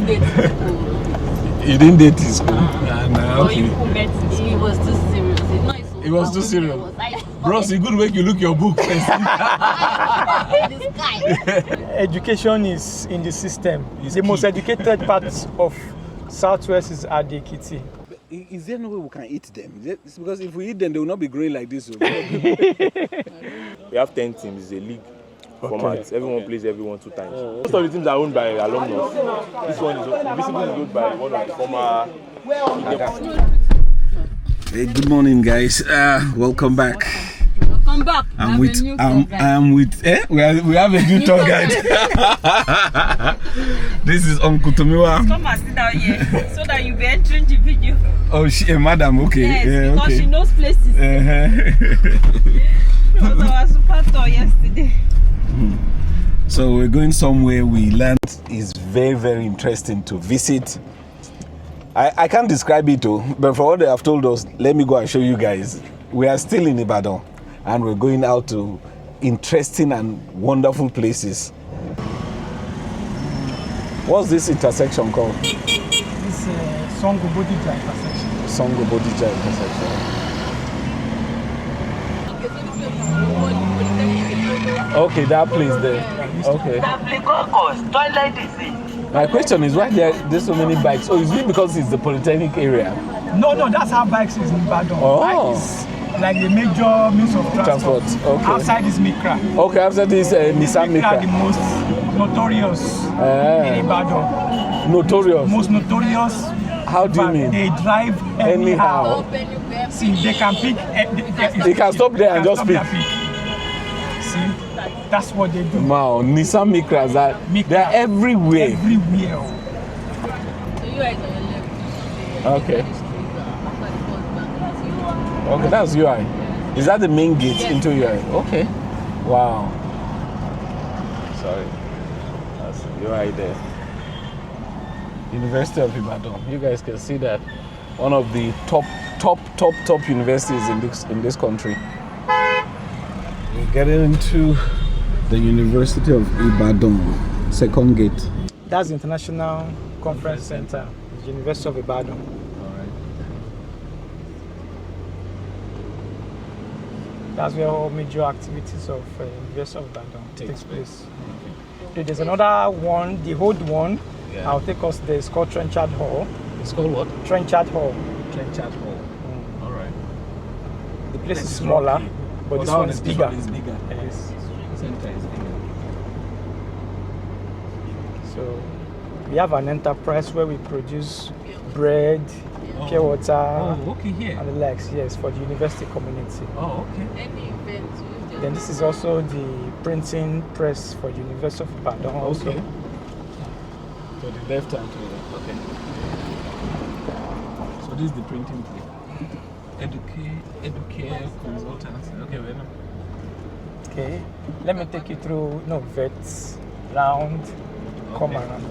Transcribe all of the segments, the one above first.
date in school. You didn't date in school? Okay. He was too serious. It was too serious. Bros, it's good make you look your book first. Education is in the system. The most educated parts of Southwest is Ado-Ekiti. Is there no way we can eat them? It's because if we eat them, they will not be growing like this. We have 10 teams, it's a league format. Everyone plays everyone 2 times. Most of the teams are owned by alumna. This one is basically owned by one of the former. Hey, good morning, guys. Welcome back. Welcome back. I'm with. We have a new tour guide. This is Uncle Tomiwa. Come and sit down here so that you'll be entering the video. Oh, madam, okay. Yes, yeah, because she knows places. She was our super tour yesterday. So we're going somewhere we learned is very, very interesting to visit. I can't describe it though, but for what they have told us, let me go and show you guys. We are still in Ibadan and we're going out to interesting and wonderful places. What's this intersection called? This Songo Bodija intersection. Songo Bodija intersection. Okay, that place there. Okay. My question is why there's so many bikes? Oh, is it because it's the polytechnic area? No, that's how bikes is in Ibadan. Oh. Bike is like the major means of transport. Okay. Outside is Mikra. Okay, after this Nissan Mikra, the Micra. most notorious in Ibadan. Notorious? Most notorious. How do you mean? They drive anyhow. See, they can pick. They can stop there and just pick. See, that's what they do. Wow, Nissan Micras, they're everywhere. Everywhere. So you guys on your left. Okay. Okay, that's UI. Is that the main gate into UI? Okay. Wow. Sorry. That's UI there. University of Ibadan. You guys can see that. One of the top universities in this country. We're getting into the University of Ibadan, second gate. That's the International Conference Center, the University of Ibadan. All right. That's where all major activities of University of Ibadan takes place. Okay. There's another one, the old one. Yeah. I'll take us there. It's called Trenchard Hall. It's called what? Trenchard Hall. Trenchard Hall. All right. The place is smaller, but this one is bigger. This one is bigger. Yes. Center is bigger. So we have an enterprise where we produce bread, pure water, okay, here. and the likes. Yes, for the university community. Oh, okay. Any event. Then this is also the printing press for the University of Ibadan. Also. Okay. To the left hand. Okay. So this is the printing place. Educare consultants. Okay, wait. Okay. Let me take you through vets, round, come around.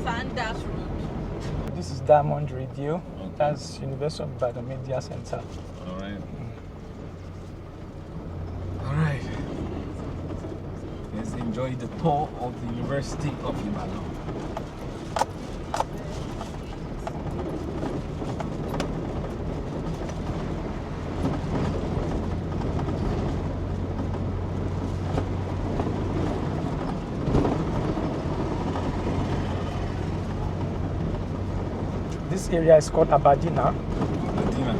Sanders Road. This is Diamond Radio. Okay. That's University of Ibadan Media Center. All right. All right. Let's enjoy the tour of the University of Ibadan. This area is called Abadina. Abadina.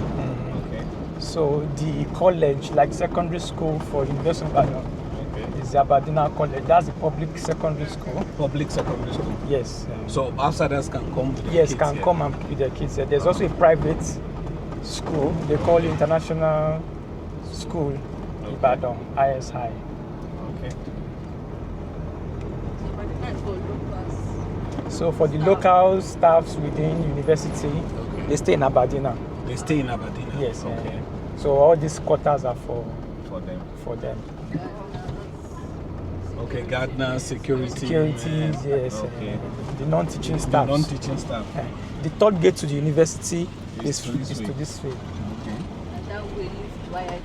Okay. So the college, like secondary school for University of Ibadan, is the Abadina College. That's the public secondary school. Public secondary school. Yes. So outsiders can come. With yes, kids can here. come and with their kids. There's also a private school. They call it International School, Ibadan, ISI. Okay. So for the local staffs within university, they stay in Abadina. They stay in Abadina. Yes. Okay. So all these quarters are for them. For them. Okay, gardeners, securities, yes. Okay. The non-teaching staff. Non-teaching staff. The third gate to the university is to this way. Okay. And that way leads to YIT.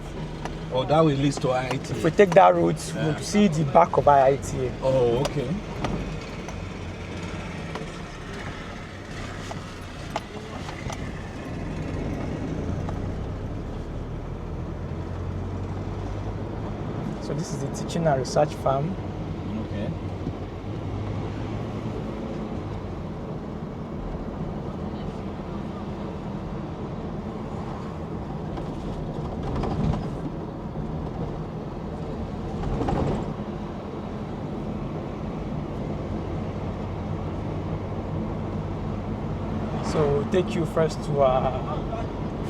Oh, that will lead to IIT. If we take that route, we'll see the back of IIT. Oh, okay. So this is the teaching and research farm. Okay. So we'll take you first to our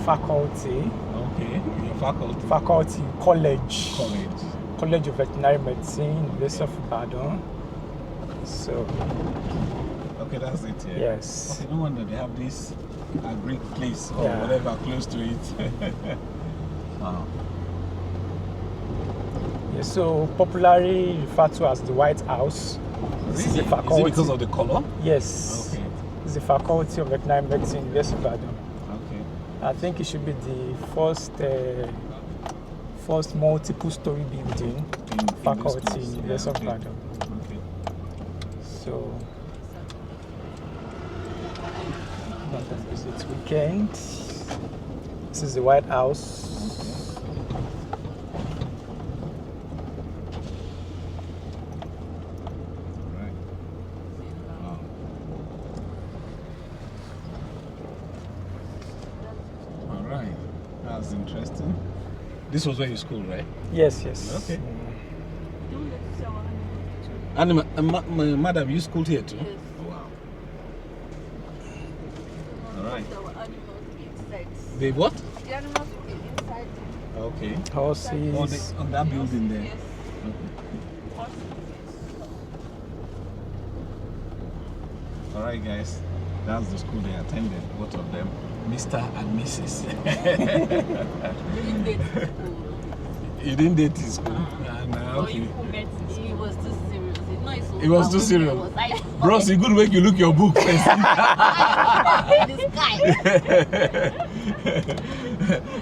faculty. Okay. Your faculty. Faculty, college. College. College of Veterinary Medicine, University of Ibadan. So, Okay, that's it. Yeah. yes. Okay, no wonder they have this agri place or Yeah. whatever close to it. Wow. Yeah, so popularly referred to as the White House. This is the faculty. Is it because of the color? Yes. Okay. It's the Faculty of Veterinary Medicine, University of Ibadan. Okay. I think it should be the first multiple-story building In faculty this in place. University of Okay. Ibadan. Okay. So, it's weekend. This is the White House. Right. Wow. All right. That's interesting. This was where you school, right? Yes, yes. Okay. And madam, you schooled here too? Yes. Oh, wow. All right. Our animals inside. They what? The animals will be inside. Okay. Horses. On that building there. Yes. Okay. Horses. All right, guys. That's the school they attended. Both of them, Mr. and Mrs. Didn't date school. You didn't date in school? Nah, Or okay. you who met it was too serious. It's not so It was too serious. Bros, you good make you look your book first. This guy.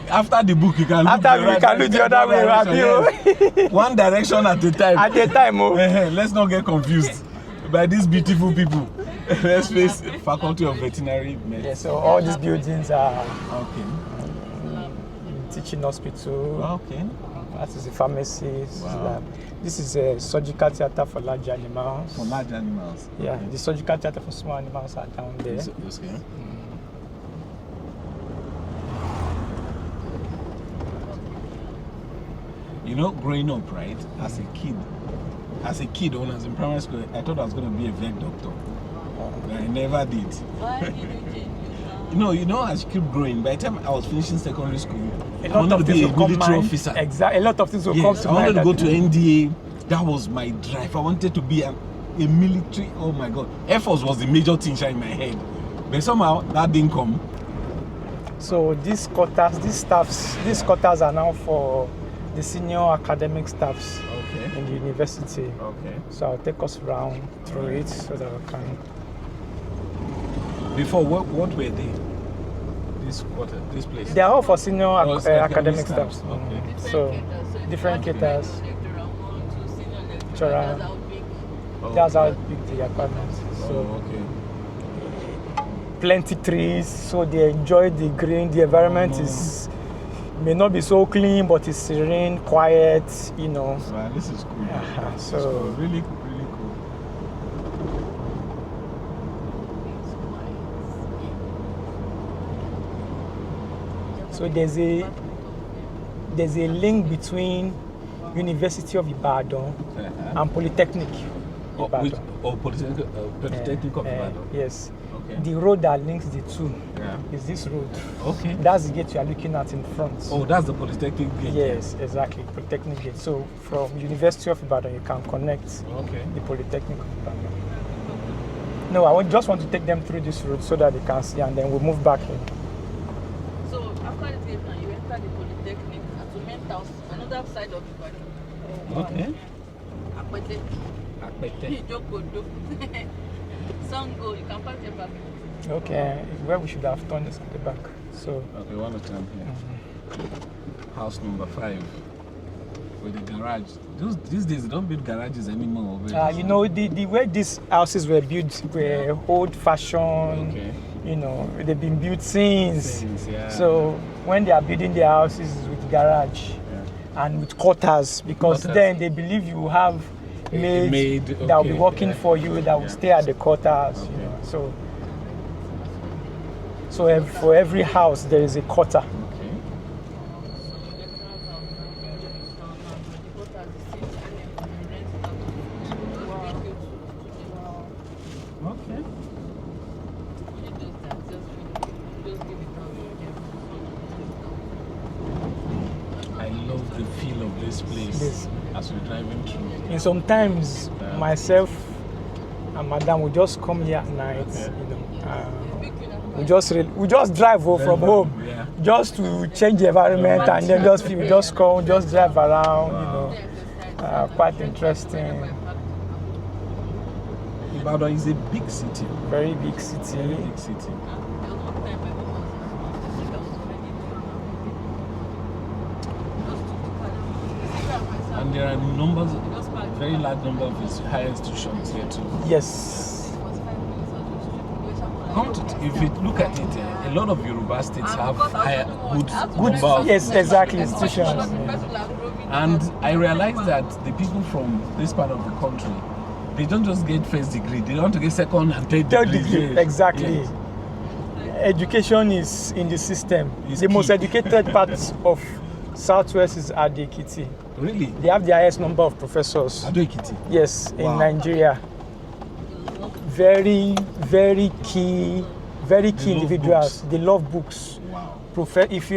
After the book, you can look After the we can look the other way around. yes. One direction at a time. At the time, oh. Let's not get confused by these beautiful people. Let's face Faculty of Veterinary Medicine. Yeah, so all these buildings are Okay. teaching hospital. Okay. That is the pharmacy. Wow. This is a surgical theater for large animals. For large animals. Yeah, the surgical theater for small animals are down there. Okay. You know, growing up, right, as a kid, when I was in primary school, I thought I was going to be a vet doctor. But I never did. Why did you change your now? You know, as you keep growing, by the time I was finishing secondary school, A I lot wanted to of be things a will come military mind. officer. Exactly. A lot of things will come Yes, to I wanted mind. to go that- to NDA. That was my drive. I wanted to be a military. Oh my God. Air Force was the major thing in my head. But somehow that didn't come. So these quarters are now for the senior academic staffs Okay. in the university. Okay. So I'll take us round through it so that we can. Before, what were they? This place? They are all for senior academic academic staffs. staff. Okay. So different caterers. Lecturer. Oh, That's how okay. big the apartment is. So Oh, okay. plenty trees, so they enjoy the green. The environment is may not be so clean, but it's serene, quiet. You know. Wow, this is cool. So So really, really cool. So there's a link between University of Ibadan and Polytechnic Ibadan. Polytechnic of Ibadan. Yes. Okay. The road that links the two Yeah. is this road. Okay. That's the gate you are looking at in front. Oh, that's the Polytechnic gate. Yes, exactly. Polytechnic gate. So from University of Ibadan, you can connect Okay. the Polytechnic of Ibadan. No, just want to take them through this road so that they can see, and then we'll move back in. So after the gate now, you enter the Polytechnic and to main house, another side of Ibadan. Okay. Apete. Ijokodo. Sango, you can park your back. Okay, where we should have turned is at the back. So Okay, one of them here. House number 5. with the garage. These days, they don't build garages anymore. You know, the way these houses were built were old-fashioned. Okay. You know, they've been built since. Yeah. So when they are building their houses with garage and with quarters, because then they believe you have maid that will be working for you, that will stay at the quarters. You know, so for every house there is a quarter. As we're driving through. And sometimes myself and Madam will just come here at night. You know, we just drive from home, just to change the environment, and then just come, just drive around. You know, quite interesting. Ibadan is a big city. Very big city. Very big city. And there are very large number of higher institutions here too. Yes. If you look at it, a lot of Yoruba states have good Yes, exactly, institutions. And I realized that the people from this part of the country, they don't just get first degree, they want to get second and third degree. Exactly. Yes. Education is in the system. The most educated part of Southwest is Ado-Ekiti. Really? They have the highest number of professors. Ado-Ekiti? Yes, in Nigeria. Very, very key individuals. They love books. Wow. If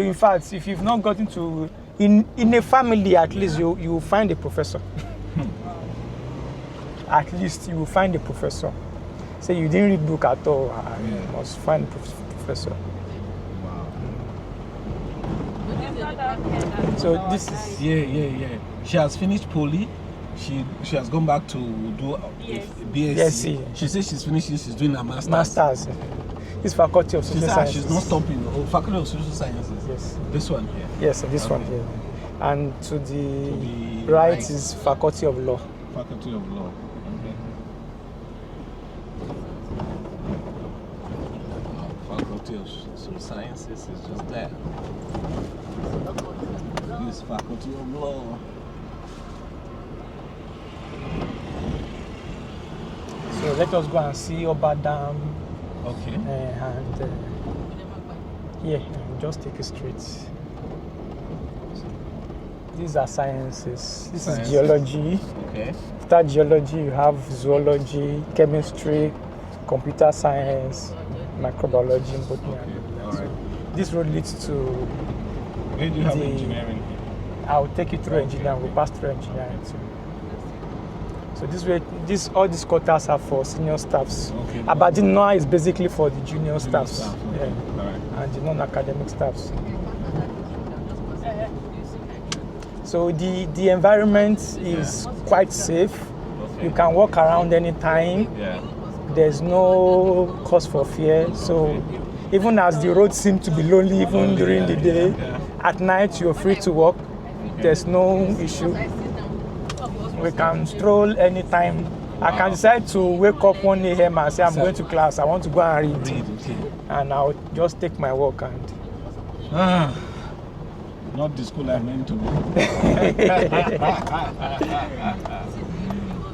you've not gotten to, in a family at least, you will find a professor. At least you will find a professor. Say you didn't read book at all, you must find a professor. So this is yeah. She has finished poly. She has gone back to do BSc. She says she's finished. She's doing a master's. This Faculty of Social Sciences. She's not stopping. Faculty of Social Sciences. Yes. This one here. Yes, this one here. And to the right is Faculty of Law. Faculty of Law. Okay. Faculty of Social Sciences is just there. This Faculty of Law. So let us go and see Ibadan. Okay. Just take it straight. These are sciences. This is geology. Okay. After geology, you have zoology, chemistry, computer science, microbiology, and botany. Okay. All right. This road leads to. Where do you have engineering? I'll take you through engineering. We'll pass through engineering too. So this way, all these quotas are for senior staffs. Okay. Abadinoa is basically for the junior staffs, Okay. All right. and the non-academic staffs. So the environment is quite safe. Okay. You can walk around anytime. Yeah. There's no cause for fear. So even as the roads seem to be lonely even during the day, at night you're free to walk. There's no issue. We can stroll anytime. I can decide to wake up 1 a.m. and say I'm going to class. I want to go and read. Okay. And I'll just take my walk and. Not the school I meant to be.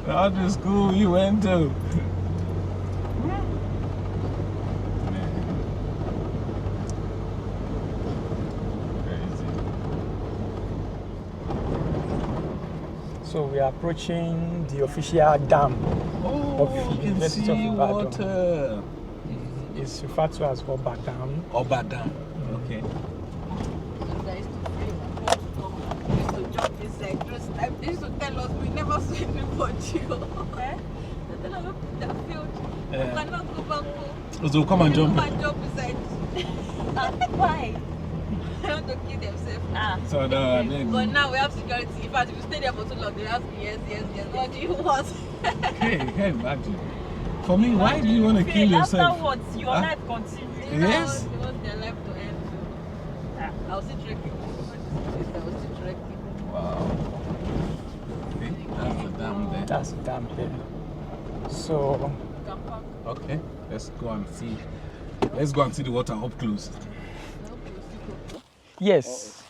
Not the school you went to. So we are approaching the official dam of University of Ibadan. Water. It's referred to as Oba Dam. Oba Dam. Okay. They used to tell us we never saw anybody. They tell us that field. We cannot go back home. So they'll come and jump. Come and jump beside. Why? They want to kill themselves. So but now we have security. In fact, if you stay there for too long, they ask me, yes. What do you want? Hey, imagine. For me, why do you want to kill yourself? Afterwards, your life continues. Yes. They want their life to end. I was still trekking. Wow. That's the dam there. So Okay, let's go and see. Let's go and see the water up close. yes,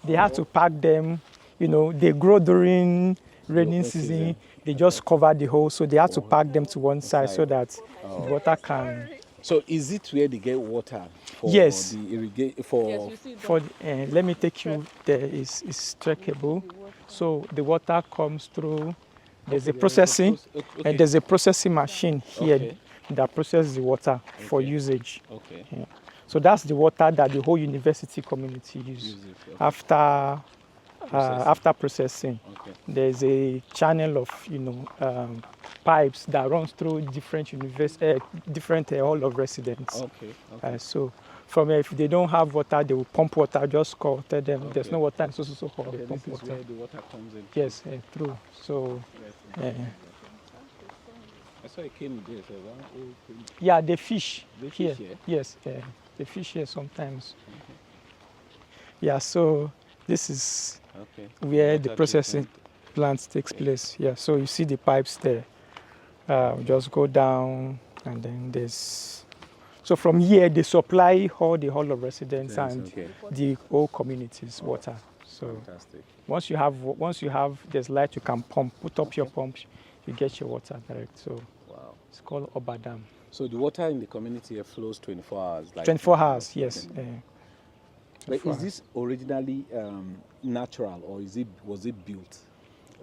they have to pack them. You know, they grow during raining season. They just cover the hole, so they have to pack them to one side so that the water can. So is it where they get water for Yes. the irrigation for Let me take you there. Is trackable, so the water comes through. There's a processing, and there's a processing machine here that processes the water for usage. Okay. Yeah. So that's the water that the whole university community uses after processing. Okay. There's a channel of pipes that runs through different different hall of residents. Okay. So from here, if they don't have water, they will pump water. Just tell them there's no water in so hall. They pump This is water. where the water comes in. Yes, true. So. I saw a cane there. So Yeah, they fish They here. fish here? Yes, they fish here sometimes. Yeah, so this is where the processing plant takes place. Yeah, so you see the pipes there. Just go down, and then there's. So from here, they supply all the hall of residents and the whole community's water. So Fantastic. once you have there's light, you can put up your pump, you get your water direct. So Wow. it's called Obadam. So the water in the community here flows 24 hours. Like 24 hours, yes. But is this originally natural, or was it built?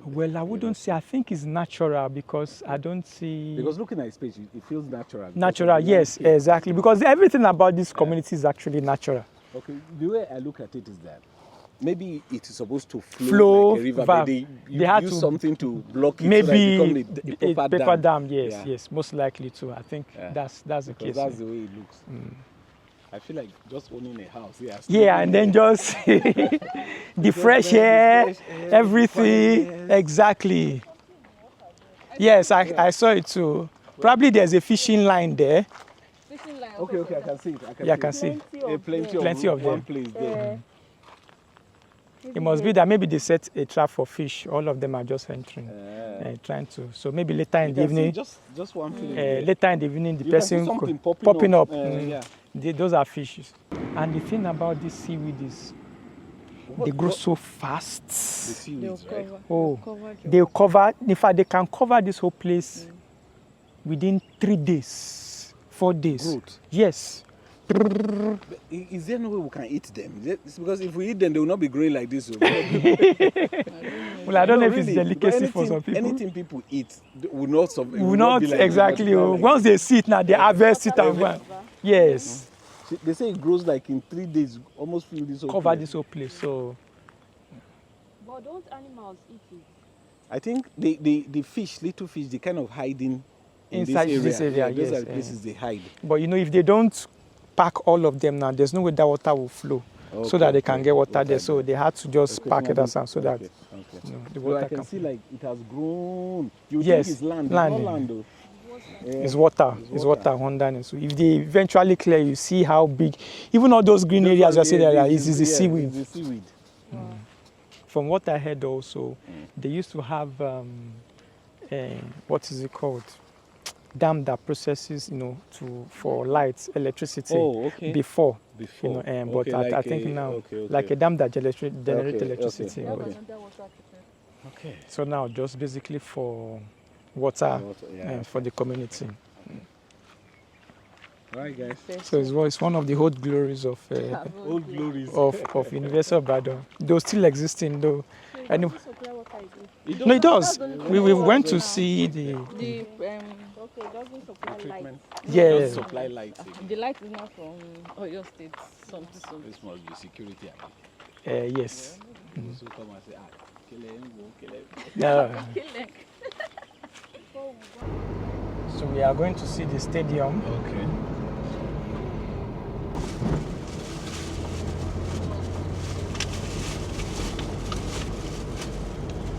Well, I wouldn't say. I think it's natural because I don't see. Because looking at its page, it feels natural. Natural, yes, exactly. Because everything about this community is actually natural. Okay, the way I look at it is that maybe it is supposed to flow like a river, but they had use to- something to block it. Maybe so that it a becomes paper dam, yes, Yeah. yes, most likely too. I think that's the Because case. that's the way it looks. I feel like just owning a house. Yeah, and then just the fresh air, everything, exactly. Yes, I saw it too. Probably there's a fishing line there. Fishing line. Okay, I can see it. Yeah, I can see. Plenty of them. one place there. It must be that maybe they set a trap for fish. All of them are just entering, trying to. So maybe later in the evening, just one place. later in the evening, the You can person see something popping up. Yeah. Those are fishes. And the thing about this seaweed is they grow so fast. The seaweeds, right? They'll cover. In fact, they can cover this whole place within 3 days, 4 days. Growth. Yes. Is there no way we can eat them? It's because if we eat them, they will not be growing like this. Well, I don't know if it's really, delicacy because for some people. Anything people eat will not survive. Will not be like exactly. like Once they see it now, they harvest it and go. Yes. They say it grows like in 3 days, almost fill this whole Cover place. this whole place. So But don't animals eat it? I think the fish, little fish, they kind of hide in Inside this area, Those yes, are the places they hide. but if they don't pack all of them now, there's no way that water will flow, so that they can get water there. So they had to just pack it aside so that the Well, water I can see flow. like it has grown. You Yes, think it's land? land. It's not land though. It's water. It's water underneath. So if they eventually clear, you see how big. Even all those green areas you see there is the seaweed. It's the seaweed. From what I heard also, they used to have what is it called? Dam that processes, for lights, electricity. Oh, okay. Before. Before. But Okay, I like think a- now, okay. like a dam that generates Okay, electricity. okay. Okay. So now just basically for water, for the community. All right, guys. So it's one of the old glories of Old glories. of University of Ibadan. Those still existing though. Anyway, Supply water is no, it does. We went to see the it doesn't supply light. yeah. Just supply lights. The light is not from Oyo State. Something. This must be security. Yes. So come and say, kill him. Yeah. So we are going to see the stadium. Okay.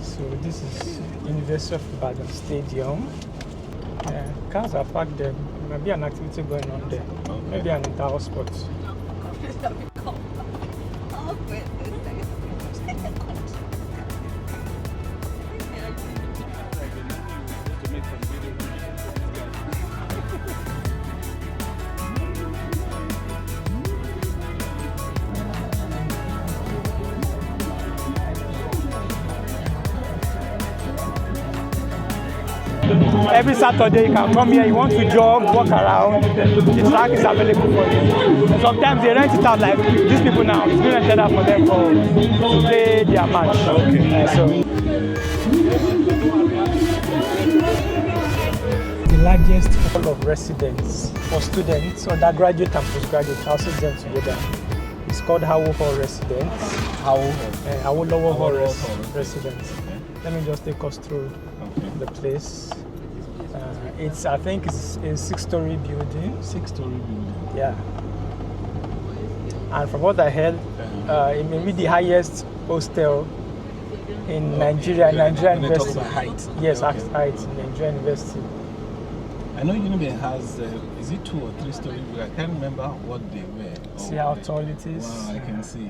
So this is University of Ibadan Stadium. Cars are parked there. Maybe an activity going on there. Maybe an inter-house sport. Every Saturday you can come here, you want to jog, walk around, the track is available for you. Sometimes they rent it out, like these people now, it's being rented out for them to play their match. Okay. The largest hall of residence for students, undergraduate and postgraduate, houses them together. It's called Hawo Hall Residence. Awolowo Hall Residence. Okay. Let me just take us through the place. I think it's a 6-story building. 6-story building. Yeah. And from what I heard, it may be the highest hostel in Nigeria. Nigeria University. Height. Yes, height in Nigeria University. I know Uniben has, is it 2 or 3 stories? I can't remember what they were. See how tall it is? Wow, I can see.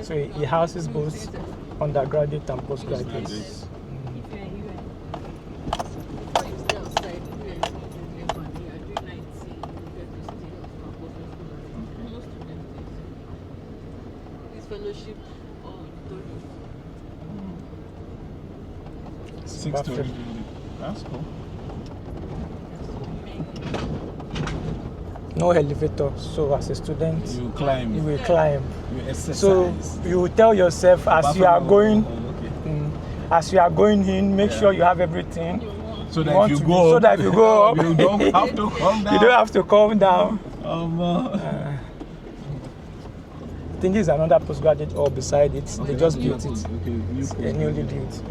So it houses both undergraduate and postgraduates. Fellowship or 6-story building. That's cool. No elevator, so as a student, you climb. You will climb. You exercise. So you tell yourself as you are going, as you are going in, make sure you have everything. So that if you go up, you don't have to come down. You don't have to come down. I think there's another postgraduate hall beside it. They just built it. It's newly built.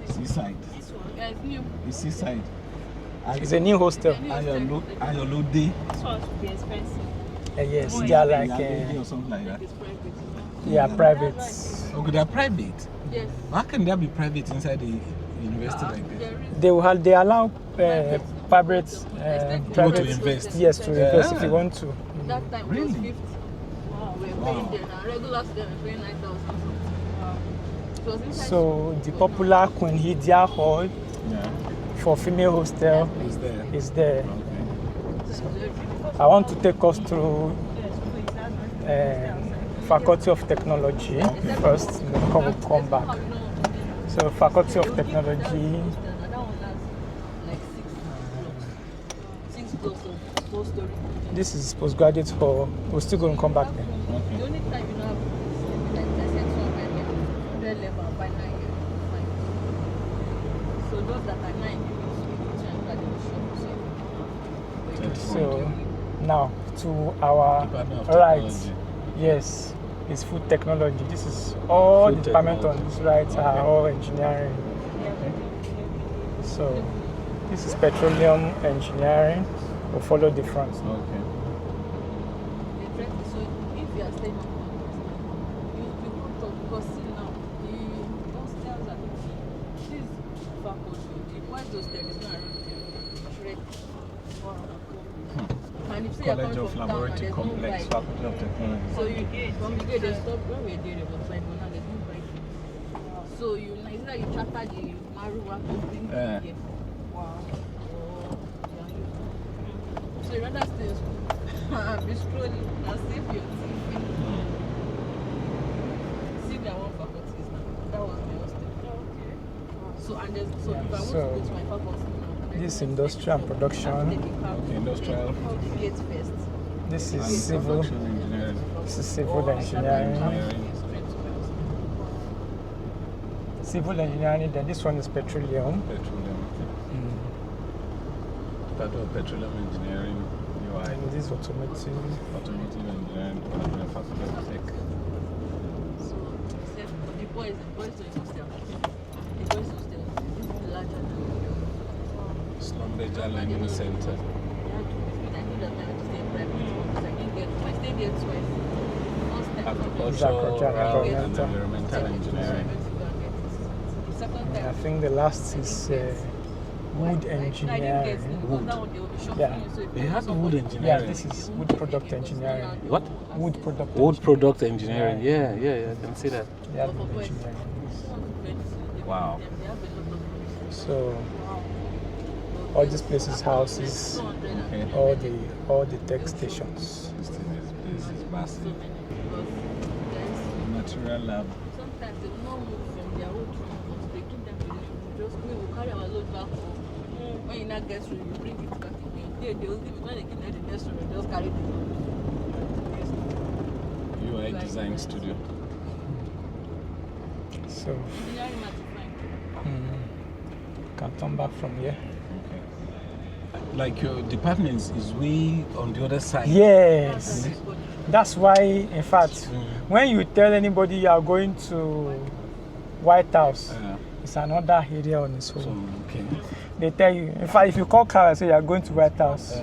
Seaside. It's seaside. It's a new hostel. Ayolode. This one should be expensive. Yes, they are like or something like that. Yeah, private. Okay, they're private. Yes. How can there be private inside the university like this? They allow private to invest. Yes, to invest if you want to. That time it was 50. Wow, we're paying there now. Regular students we're paying 9,000. So the popular Queen Hidia Hall for female hostel is there. Okay. So I want to take us through Faculty of Technology first, then we'll come back. So Faculty of Technology. This is postgraduate hall. We're still going to come back there. The only time you have like I said 200 level by 9 years. So those that are 9 years, so now to our right, yes, is food technology. This is all the department on this right are all engineering. So this is petroleum engineering. We'll follow the front. Okay. So if you are staying on campus, you go to because see now the hostels are this faculty, the boys hostel is not around and if College of Laboratory Complex, Faculty of Technology. So you from the day they stop when we did it was like now there's no break. So you like you charter the Maruwa building here. Wow. So you rather stay in school, be strolling and save your TV. See there are 1 faculties now. That was my hostel. So and there's so if I want to go to my faculty now. This industrial and production. Okay, industrial. Gate first. This is civil. Engineering. This is civil engineering. Civil engineering. Then this one is petroleum. Petroleum. Part of petroleum engineering. UI. And this is automotive. Automotive engineering. Faculty of Tech. So the boys don't hostel. The boys hostel is larger than Slumberger Learning Center. I knew that I had to stay in private because I didn't get I stayed there twice. Agricultural and environmental engineering. I think the last is wood engineering. Wood. Yeah. They have wood engineering. Yeah, this is wood product engineering. What? Wood product. Wood product engineering. Yeah, I can see that. Yeah, wood engineering. Wow. They have a lot of places. So all these places, houses, Okay. all the tech stations. This is massive. So many because there is Material lab. sometimes they will not move from their old room, but they keep them with them. Just we will carry our load back home. When you not get through, you bring it back again. They will leave it when they get to the next room, just carry the load. UI design studio. So Engineering math is fine. can turn back from here. Like your department is way on the other side. Yes. That's why, in fact, when you tell anybody you are going to White House, it's another area on its So, own. okay. They tell you, in fact, if you call car and say you are going to White House,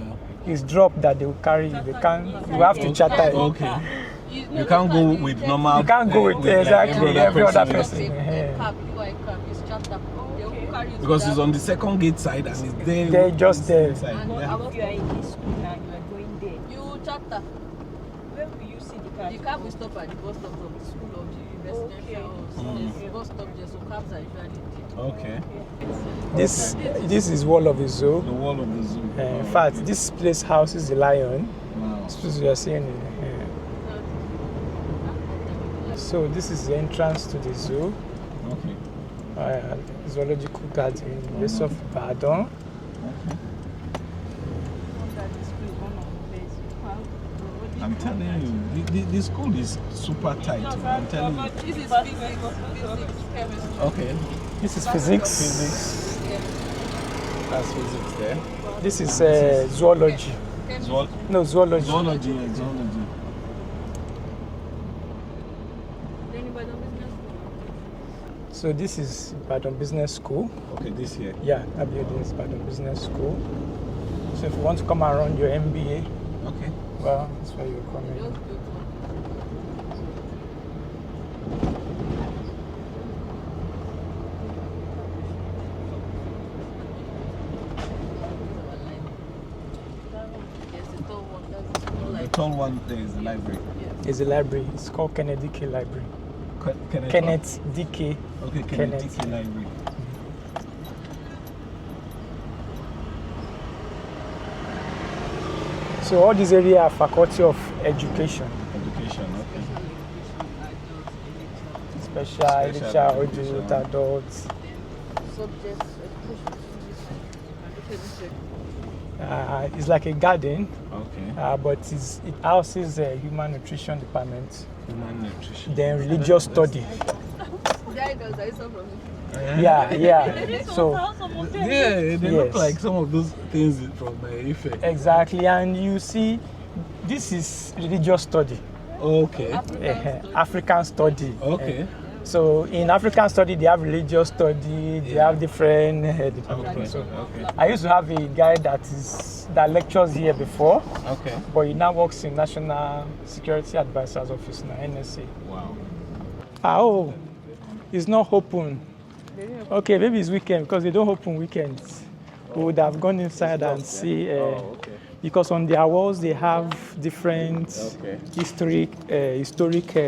it's drop that they will carry you. They can't. You have to charter it. Okay. You can't go with normal. You can't go with like exactly every other yes. person. A cab, you are a cab, it's charter. They will carry you to Because that. it's on the second gate side and it's there. They're just there. inside. And Yeah. If you are in this school now, you are going there. you charter. Where will you see the car? The cab will stop at the bus stop of the school of the university. There's a bus stop there, so cabs are usually there. Okay. This is wall of the zoo. The wall of the zoo. In fact, this place houses the lion. Wow. This is what you are seeing. So this is the entrance to the zoo. Okay. Zoological garden, University of Ibadan. I'm telling you, the school is super tight. I'm telling you. This is physics, chemistry. Okay. This is physics. Physics. That's physics there. This is zoology. No, zoology. Zoology and zoology. Then Ibadan Business School. So this is Ibadan Business School. Okay, this here. Yeah, that building is Ibadan Business School. So if you want to come around your MBA, Okay. well, that's where you're coming. Just built one. Yes, the tall one. That's the school The like. tall one there is the library. It's a library. It's called Kennedy K Library. Kenneth. Kenneth DK. Okay, Kenneth. Kenneth Library. So all these areas are Faculty of Education. Education. Okay. Special, child, youth, adults. Subjects, education. It's like a garden, Okay. but it houses a human nutrition department. Human nutrition. Then religious study. There goes, I saw from it. Yeah. So Yeah, they look Yes. like some of those things from Ife. exactly, and you see, this is religious study, Okay. African study. Okay. So in African study, they have religious study. They have different departments. So Okay. I used to have a guy that lectures here before, Okay. but he now works in National Security Advisor's Office now, NSA. Wow. Oh, it's not open. Okay, maybe it's weekend because they don't open weekends. We would have gone inside and see, Okay. because on their walls they have different Okay. historic,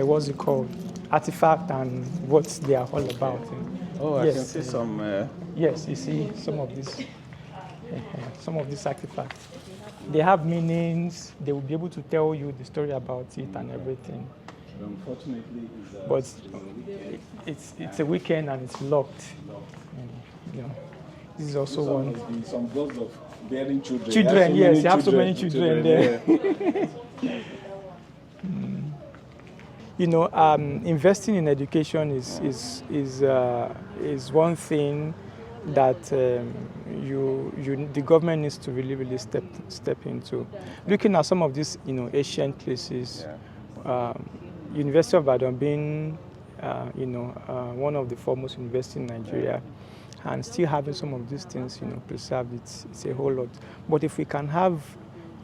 what's it called, artifact and what they are all about. Oh, I Yes. can see some. Yes, you see some of these artifacts. They have meanings. They will be able to tell you the story about it and everything. Unfortunately, But it's a weekend and it's locked. And, you know, this is also one. some goals of bearing children. Children, yes, you have so many children there. You know, investing in education is one thing that the government needs to really step into. Looking at some of these, ancient places, University of Ibadan being, one of the foremost universities in Nigeria, and still having some of these things, preserved, it's a whole lot. But if we can have,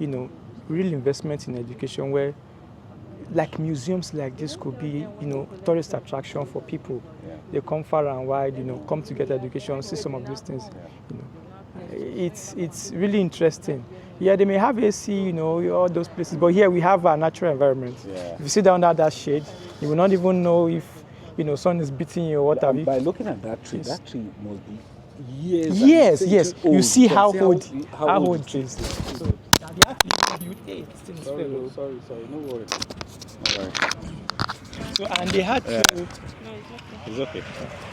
real investment in education where, like museums like this could be, tourist attraction for people. Yeah. They come far and wide, come to get education, see some of these things. It's really interesting. Yeah, they may have AC, all those places, but here we have a natural environment. Yeah. If you sit down under that shade, you will not even know if sun is beating you or what have you. By looking at that tree, that tree must be years. Yes, and yes. old. You see how can old it it is. So they have to distribute 8 things. Sorry, no worry. So and they had to. It's okay.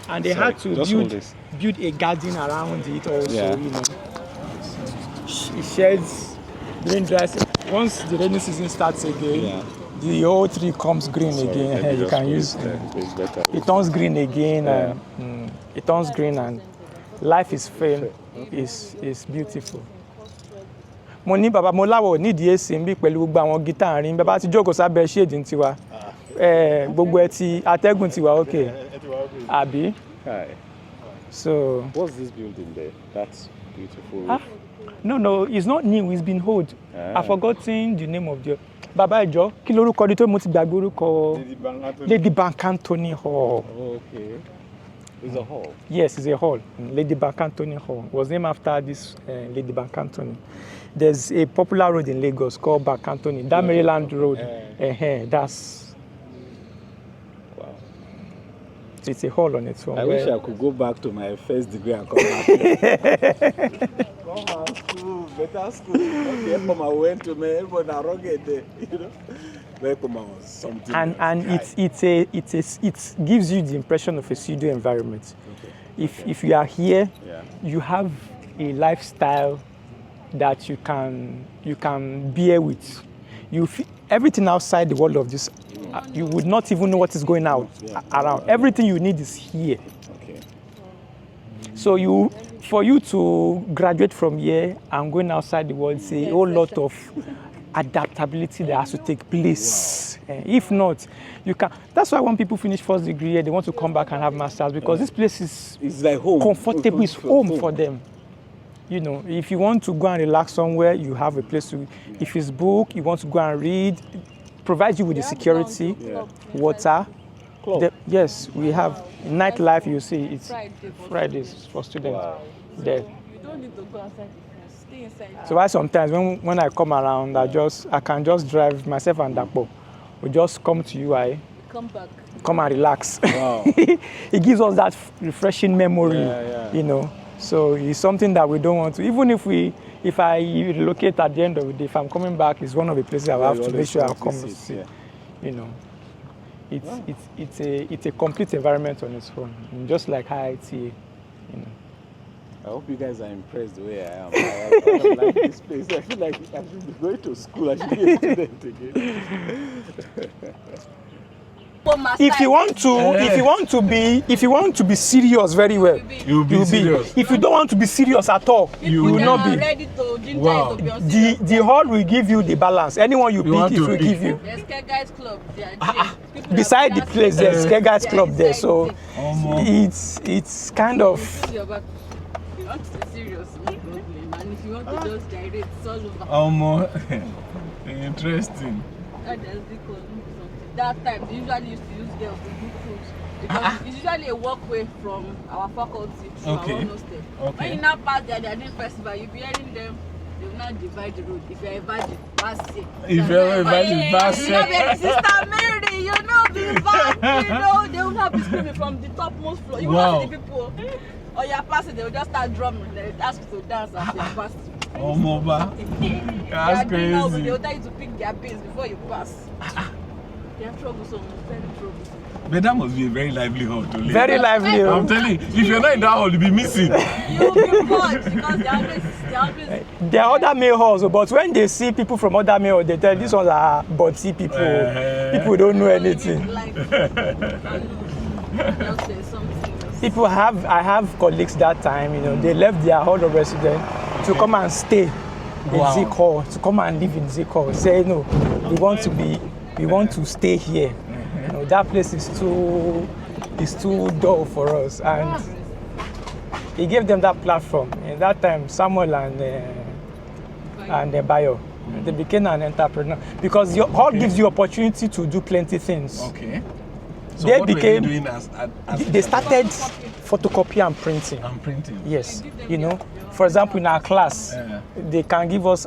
And they had to build a garden around it also. Yeah. It sheds green grass. Once the rainy season starts again, the whole tree comes green again. You can use it turns green again, and it turns green, and life is fair. Is beautiful. Mo ní bàbá mo láwọ̀ nídìí èsì ń bí pẹ̀lú gbogbo àwọn gítà rin bàbá ti jókòó sábẹ́ ṣéèdì tiwa gbogbo ẹ ti atẹ́gùn tiwa okay àbí. So what's this building there? That's beautiful. No, it's not new. It's been old. I've forgotten the name of the. Bàbá ìjọ kí lorúkọ di tó mo ti gbàgbé orúkọ. Lady Bank Anthony Hall. Okay. It's a hall. Yes, it's a hall. Lady Bank Anthony Hall was named after this Lady Bank Anthony. There's a popular road in Lagos called Bank Anthony. That Maryland Road. That's. Wow. So it's a hall on its own. I wish I could go back to my first degree and come back here. Come on, school, better school. Okay, I went to me, everyone are rugged, something. And it gives you the impression of a studio environment. Okay. If you are here, you have a lifestyle that you can bear with. Everything outside the world of this, you would not even know what is going out around. Everything you need is here. Okay. So for you to graduate from here and going outside the world, it's a whole lot of adaptability that has to take place. Wow. If not, you can. That's why when people finish first degree here, they want to come back and have masters because this place is like home. Comfortable. It's home for them. If you want to go and relax somewhere, you have a place to. If it's book, you want to go and read, provide you with the security, water. Yes, we have nightlife. You see, it's Fridays for students. Wow. There. You don't need to go outside. Stay inside. So why sometimes when I come around, I can just drive myself and Dapo. We just come to UI. Come back. Come and relax. Wow. It gives us that refreshing memory, So it's something that we don't want to. Even if I relocate at the end of the day, if I'm coming back, it's one of the places I have to make sure I come and see. It's a complete environment on its own, just like IITA. I hope you guys are impressed the way I am. I like this place. I feel like I should be going to school. I should be a student again. If you want to be serious very well, you'll be serious. If you don't want to be serious at all, you will not be. Ready to Wow. The hall will give you the balance. Anyone you pick, it will give you. There's Guys Club. Beside the place, there's Guys Club there. So it's kind of. If you want to be serious, no problem. And if you want to just direct, it's all over. Interesting. That time, they usually used to use girls to do cruise because it's usually a walkway from our faculty to our hostel. When you now pass there, they are doing festival, you'll be hearing them. They will not divide the road. If you're a virgin, pass it. If you're a virgin, pass it. You know, be Sister Mary, you know, be bad, they will not be screaming from the topmost floor. You will not see the people. Or you're passing, they will just start drumming. They will ask you to dance as you're passing. Oh, Moba. That's crazy. They will tell you to pick their pace before you pass. They are troublesome, very troublesome. But that must be a very lively hall to live. Very lively. I'm telling you, if you're not in that hall, you'll be missing. You'll be bored because they always. There are other male halls, but when they see people from other male halls, they tell these ones are bossy people. People don't know anything. I have colleagues that time, they left their hall of residence to come and stay in Zik Hall, to come and live in Zik Hall. Say, no, we want to stay here. That place is too dull for us, and he gave them that platform. In that time, Samuel and Bayo, they became an entrepreneur because your hall gives you opportunity to do plenty things. Okay. So they what became. were they doing They started photocopy and printing. Yes, you know, for example, in our class, they can give us,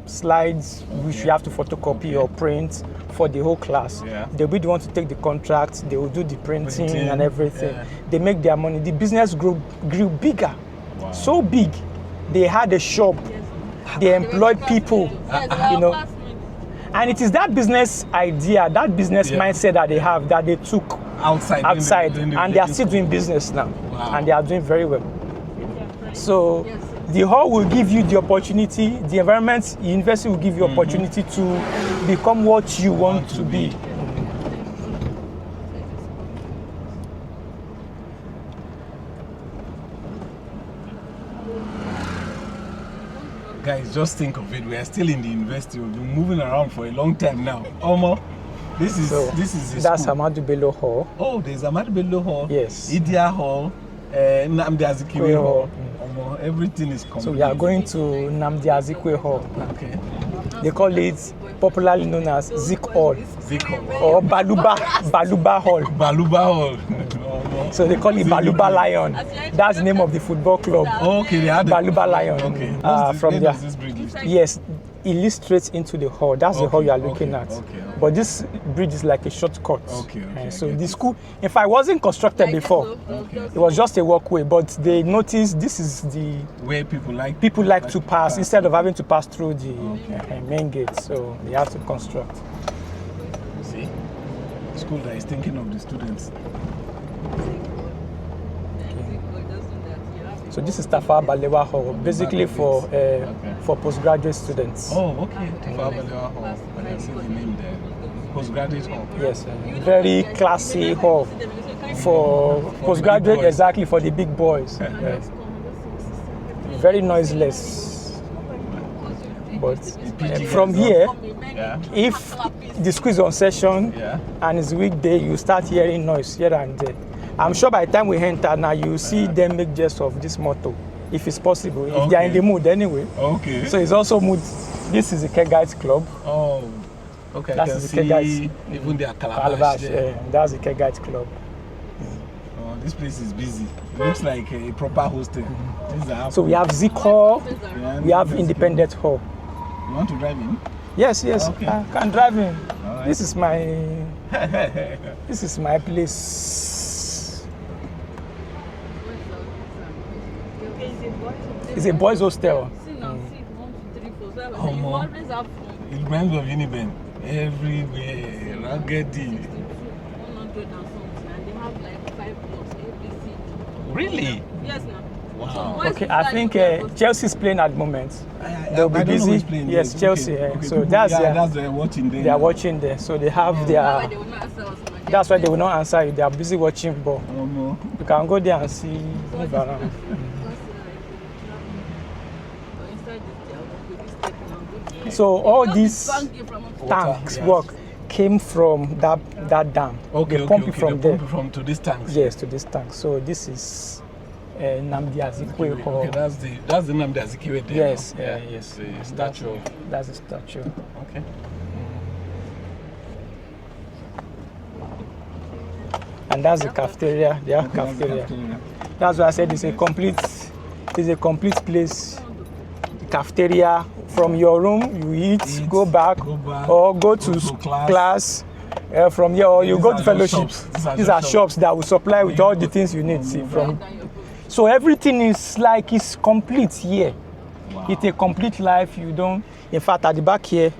slides which we have to photocopy or print for the whole class. Yeah. They'll be the one to take the contract. They will do the printing and everything. They make their money. The business grew bigger, so big. They had a shop. They employed people, you know. And it is that business idea, that business mindset that they have that they took outside and they are still doing business now. Wow. And they are doing very well. So the hall will give you the opportunity, the environment, the university will give you opportunity to become what you want to be. Guys, just think of it. We are still in the university. We've been moving around for a long time now. Omo, this is that's school. Ahmadu Bello Hall. Oh, there's Ahmadu Bello Hall. Yes. Idia Hall, Nnamdi Azikiwe Hall. Omo, everything is complete. So we are going to Nnamdi Azikiwe Hall. Okay. They call it popularly known as Zik Hall. Zik Hall. Or Baluba Hall. Baluba Hall. So they call it Baluba Lion. That's the name of the football club. Oh, okay, they had Baluba Lion. Okay. From there. This bridge is? Yes, it leads straight into the hall. That's the hall you are looking at. Okay. But this bridge is like a shortcut. Okay. So the school, in fact, it wasn't constructed before. It was just a walkway. But they noticed this is the where people like to pass instead of having to pass through the main gate. So they have to construct. See, school that is thinking of the students. So this is Tafawa Balewa Hall, basically for postgraduate students. Oh, okay. Tafawa Balewa Hall. I see the name there. Postgraduate hall. Yes, very classy hall for postgraduate, exactly for the big boys. Yes. Very noiseless. But from here, if the school is on session and it's weekday, you start hearing noise here and there. I'm sure by the time we enter now, you see them make jest of this motto, if it's possible, if they are in the mood anyway. Okay. So it's also mood. This is the Kegaite Club. Oh, okay. That's the Kegaite. Even their calabash there. That's the Kegaite Club. Oh, this place is busy. It looks like a proper hostel. So we have Zik Hall, we have Independent Hall. You want to drive in? Yes, Okay. I can drive in. Right. This is my place. It's a boys' hostel. It reminds me of Uniben. Everywhere, raggedy. 100 and something, and they have like 5 blocks, ABC. Really? Yes, now. Wow. Okay, I think Chelsea's playing at the moment. They'll be busy. Yes, Chelsea. Okay. So that's they're watching there. They are watching there. So they have their. That's why they will not answer you. They are busy watching ball. You can go there and see move around. So all these tanks work came from that dam. They pump it from there. To these tanks. Yes, to this tank. So this is Nnamdi Azikiwe Hall. Okay, that's the Nnamdi Azikiwe there. Yes, now. yes. The statue. That's the statue. Okay. And that's the cafeteria. They have cafeteria. That's why I said it's a complete place. The cafeteria. From your room, you eat, go back, or go to class. From here, or you go to fellowships. These are shops that will supply with all the things you need. See, so everything is like it's complete here. Wow. It's a complete life. You don't. In fact, at the back here,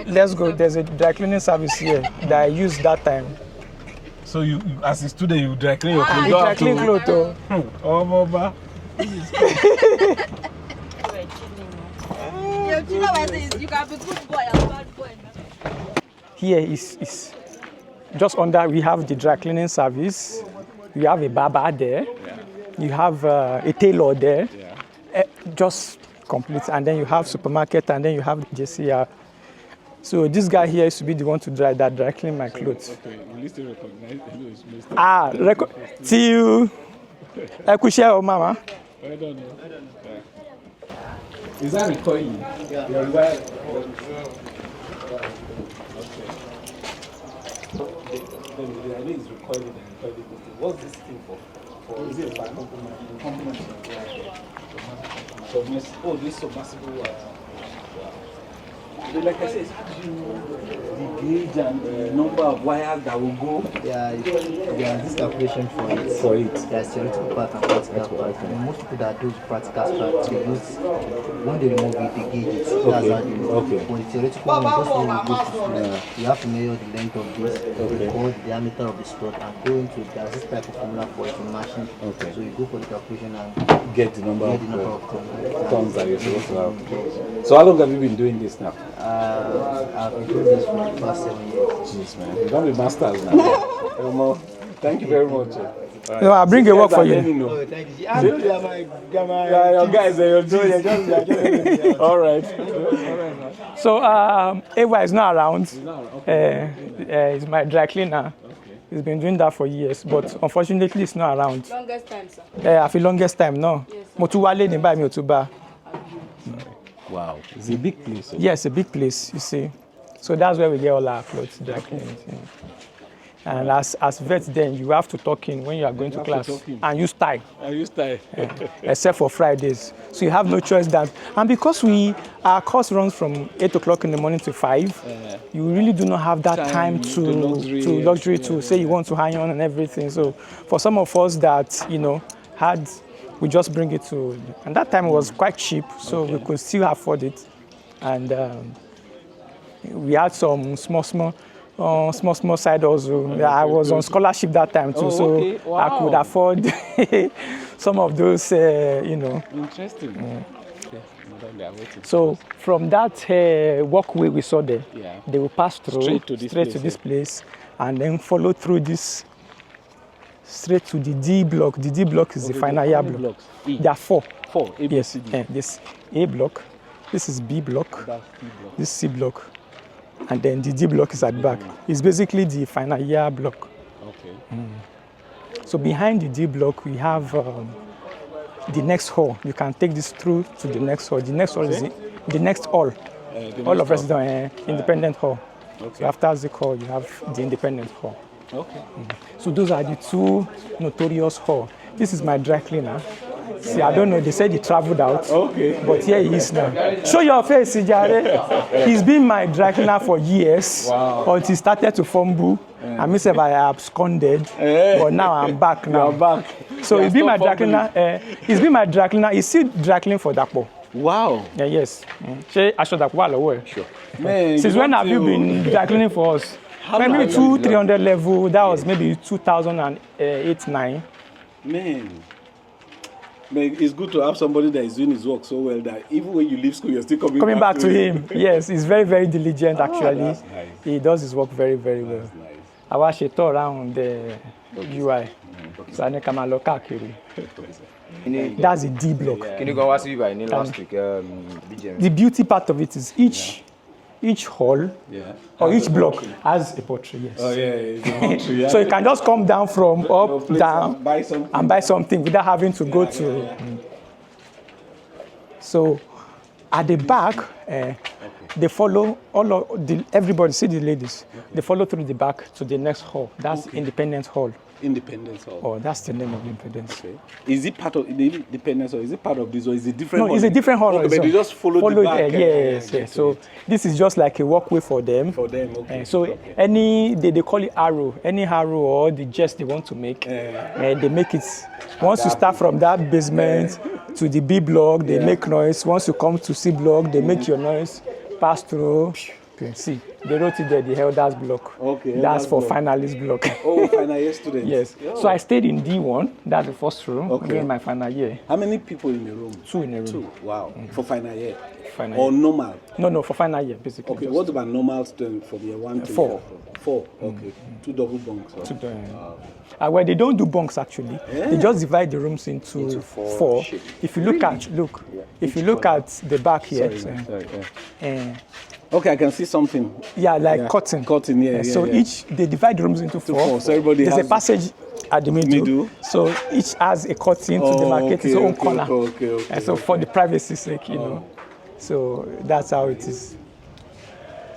let's go. There's a dry cleaning service here that I used that time. So you as a student, you dry clean your clothes. Dry clean clothes. Oh, Mama. You can be good boy and bad boy. Here is just under. We have the dry cleaning service. We have a barber there. You have a tailor there. Just complete. And then you have supermarket, and then you have the JCR. So this guy here used to be the one to dry clean my clothes. Okay, will you still recognize? See you. Ekushia, Mama. I don't know. Is that recording? Yeah. Okay. I know it's recording and recording. What's this thing for? Is it a fan? Oh, this submersible water. But like I said, it gives you the gauge and the number of wires that will go. Yeah, this calculation for it. There's theoretical part and practical part. And most people that do practical part, they use, when they remove it, they gauge it. That's how they do it. Okay. For the theoretical one, just when you go to school, you have to measure the length of this, record the diameter of the strut, and go into there's this type of formula for it in machine. Okay. So you go for the calculation and Get the number of tons that you're supposed to have. So how long have you been doing this now? I've been doing this for the past 7 years. Jeez, man. You're going to be masters now. Thank you very much. No, I'll bring a work for you. Oh, thank you. I know you're my Your guys are your dudes. All right. So Ava is not around. He's my dry cleaner. He's been doing that for years, but unfortunately he's not around. Longest time, sir. I feel longest time, no. Yes, Wow. It's a big place. yes, a big place, you see. So that's where we get all our clothes, dry cleaning. And as vets then, you have to tuck in when you are going to class and use tie. Except for Fridays. So you have no choice that. And because our course runs from 8 o'clock in the morning to 5, you really do not have that time to luxury to say you want to hang on and everything. So for some of us that, we just bring it to, and that time it was quite cheap, so we could still afford it. And we had some small side hustle. I was on scholarship that time too, so I could afford some of those, Interesting. So from that walkway we saw there, they will pass through Straight to this place, and then follow through this straight to the D block. The D block is the final year block. There are 4. Yes. This A block, this is B block, this C block, and then the D block is at the back. It's basically the final year block. Okay. So behind the D block, we have the next hall. You can take this through to the next hall. The next hall is the next hall. All of us are independent hall. Okay. So after the hall, you have the independent hall. Okay. So those are the 2 notorious halls. This is my dry cleaner. See, I don't know, they said he traveled out. Okay. But here he is now. Show your face, Ijare. He's been my dry cleaner for years. Wow. Until he started to fumble. I myself, I absconded. But now I'm back now. You're back. So he's been my dry cleaner. He's been my dry cleaner. He's still dry cleaning for Dapo. Wow. Yes. Sure. Man, since when have you been dry cleaning for us? Maybe 200-300 level. That was maybe 2008-9. Man, it's good to have somebody that is doing his work so well that even when you leave school, you're still coming back to him. Yes, he's very, very diligent actually. That's nice. He does his work very, very well. That's nice. I watch a tour around the UI. So I need to come and look at That's the D block. Can you go last week BGM? The beauty part of it is each hall or each block has a portrait, yes. Oh, it's a portrait. So you can just come down from up, down, and buy something without having to go to. So at the back, they follow everybody, see the ladies, they follow through the back to the next hall. That's Independence Hall. Independence Hall. Oh, that's the name of Independence. Okay. Is it part of the Independence Hall? Is it part of this or is it different? No, it's a different hall. Okay, but you just follow the back. Yes. So this is just like a walkway for them. Okay. So they call it arrow. Any arrow or the jest they want to make, they make it. Once you start from that basement to the B block, they make noise. Once you come to C block, they make your noise, pass through. See, they wrote it there, the elders block. Okay. That's for finalist block. Oh, final year students. Yes. Oh. So I stayed in D1, that's the first room, during my final year. How many people in the room? 2 in a room. 2, wow. For final year? Final or year. normal? No, for final year, basically. Okay, what about normal students from year 1 to 4? 4, okay. 2 double bunks. Well, they don't do bunks actually. They just divide the rooms into 4. If you look at the back here. Okay, I can see something. Yeah, like curtain. Curtain, So they divide the rooms into 4. So everybody There's a passage at the middle. So each has a curtain to demarcate its own corner. So for the privacy sake, So that's how it is.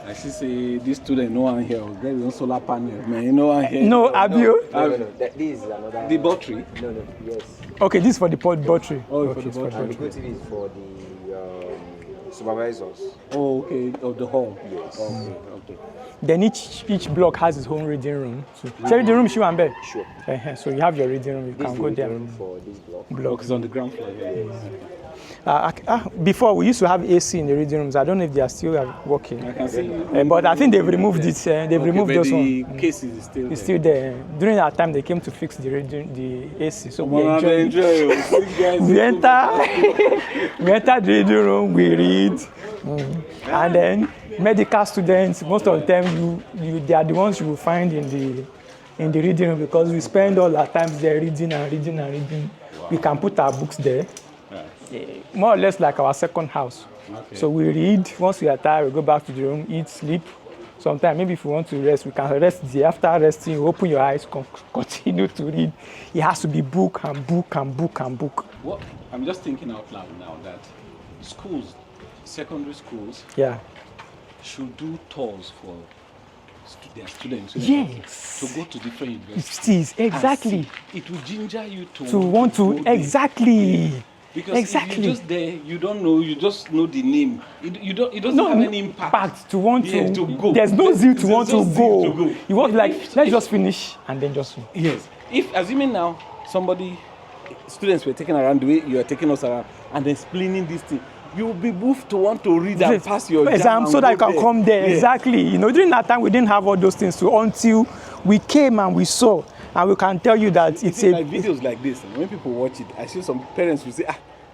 I should say this student, no one here. There is no solar panel, man. No one here. No, Abio? No. This is another. The battery? No, yes. Okay, this is for the battery. Oh, okay, for the battery. And the Go TV is for the supervisors. Oh, okay. Of the hall. Yes. Okay. Then each block has its own reading room. So, reading room, you and bed? Sure. So you have your reading room, you This can is go the there. room for this block. Okay, it's on the ground floor. Yes. Before, we used to have AC in the reading rooms. I don't know if they are still working. I can see. But I think they've removed it. They've removed those ones. The case is still there. It's still there. During that time, they came to fix the AC. So we enjoy enjoy. it. We enter the reading room, we read. And then medical students, most of the time, they are the ones you will find in the reading room because we spend all our time there reading. We can put our books there. More or less like our second house. Okay. So we read. Once we are tired, we go back to the room, eat, sleep. Sometimes maybe if we want to rest, we can rest there. After resting, you open your eyes, continue to read. It has to be book. What? I'm just thinking out loud now that schools, secondary schools, should do tours for their students. Yes. To go to different universities. Exactly. It will ginger you to want to exactly. Because if you're just there, you don't know, you just know the name. It doesn't have any impact to want to go. There's no zeal to want to go. You want let's just finish and then just. Yes. If assuming now students were taken around the way you are taking us around and explaining this thing, you will be moved to want to read and pass your exam so that you can come there. Yes. Exactly. During that time we didn't have all those things until we came and we saw. And we can tell you that it's like videos like this. When people watch it, I see some parents will say,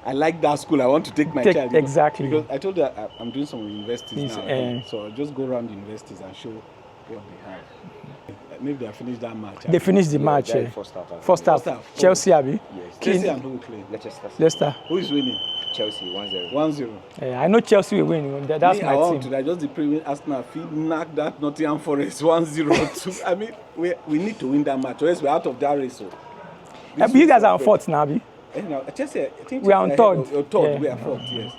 I like that school, I want to take my child. Exactly. Because I told you I'm doing some universities now. So I'll just go around the universities and show what they have. Maybe they have finished that match. They finished the match. First half. Chelsea, Abi? Yes. Chelsea and who will play? Leicester. Who is winning? Chelsea 1-0. 1-0. I know Chelsea will win. That's my team. Just the previous Arsenal knock that Nottingham Forest 1-0. I mean, we need to win that match, or else we're out of that race. So. But you guys are on fourth now, Abi? Chelsea, I think we are on third. Third, we are fourth, yes.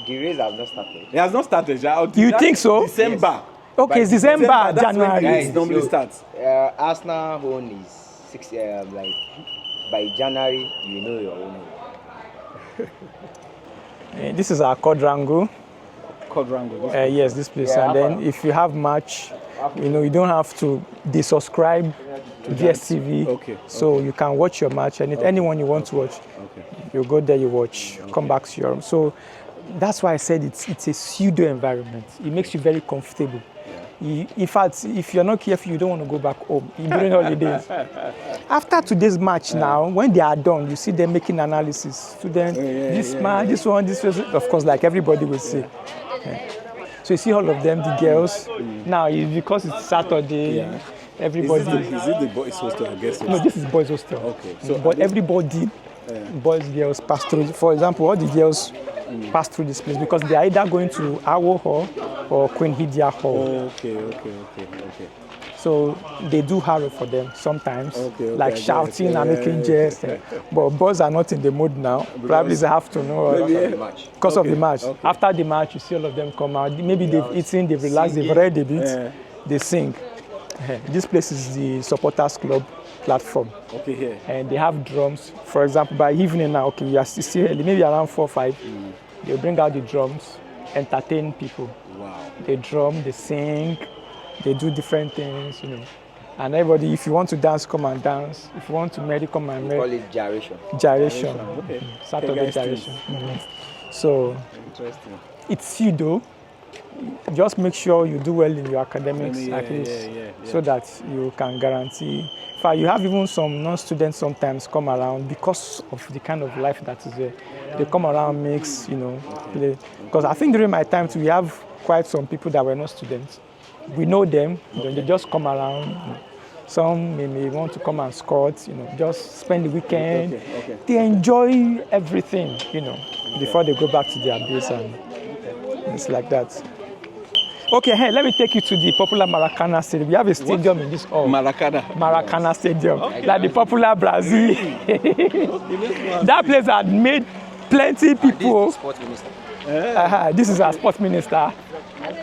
The race has not started. It has not started. You think so? December. Yes. Okay, it's December, January. It normally starts. Arsenal own is 6 like by January, you know your own. This is our quadrangle. Yes, this place. And then if you have match, you don't have to desubscribe to DSTV. So you can watch your match, and if anyone you want to watch, you go there, you watch, come back to your room. So that's why I said it's a pseudo environment. It makes you very comfortable. In fact, if you're not careful, you don't want to go back home during holidays. After today's match now, when they are done, you see them making analysis. Students, this match, this one, this one, of course, like everybody will say. So you see all of them, the girls. Now, because it's Saturday, everybody. Is it the boys' hostel or guest hostel? No, this is boys' hostel. Okay. So, but everybody, boys, girls, pass through. For example, all the girls pass through this place because they are either going to Awo Hall or Queen Hidia Hall. Okay. So they do harrow for them sometimes, like shouting and making jests. But boys are not in the mood now. Probably it's afternoon because of the match. After the match, you see all of them come out. Maybe they've eaten, they've relaxed, they've read a bit, they sing. This place is the supporters club platform. And they have drums. For example, by evening now, we are still early, maybe around 4 or 5. They bring out the drums, entertain people. Wow. They drum, they sing, they do different things, And everybody, if you want to dance, come and dance. If you want to marry, come and marry. Call it gyration. Gyration. Saturday gyration. So interesting. It's pseudo. Just make sure you do well in your academics at least, so that you can guarantee. In fact, you have even some non-students sometimes come around because of the kind of life that is there. They come around, mix, play. Because I think during my time too, we have quite some people that were not students. We know them, they just come around. Some may want to come and scout, just spend the weekend. They enjoy everything, before they go back to their base, and it's like that. Okay, hey, let me take you to the popular Maracana Stadium. We have a stadium in this hall. Maracana Stadium, like the popular Brazil. That place had made plenty people. This is the sports minister. This is our sports minister. Okay.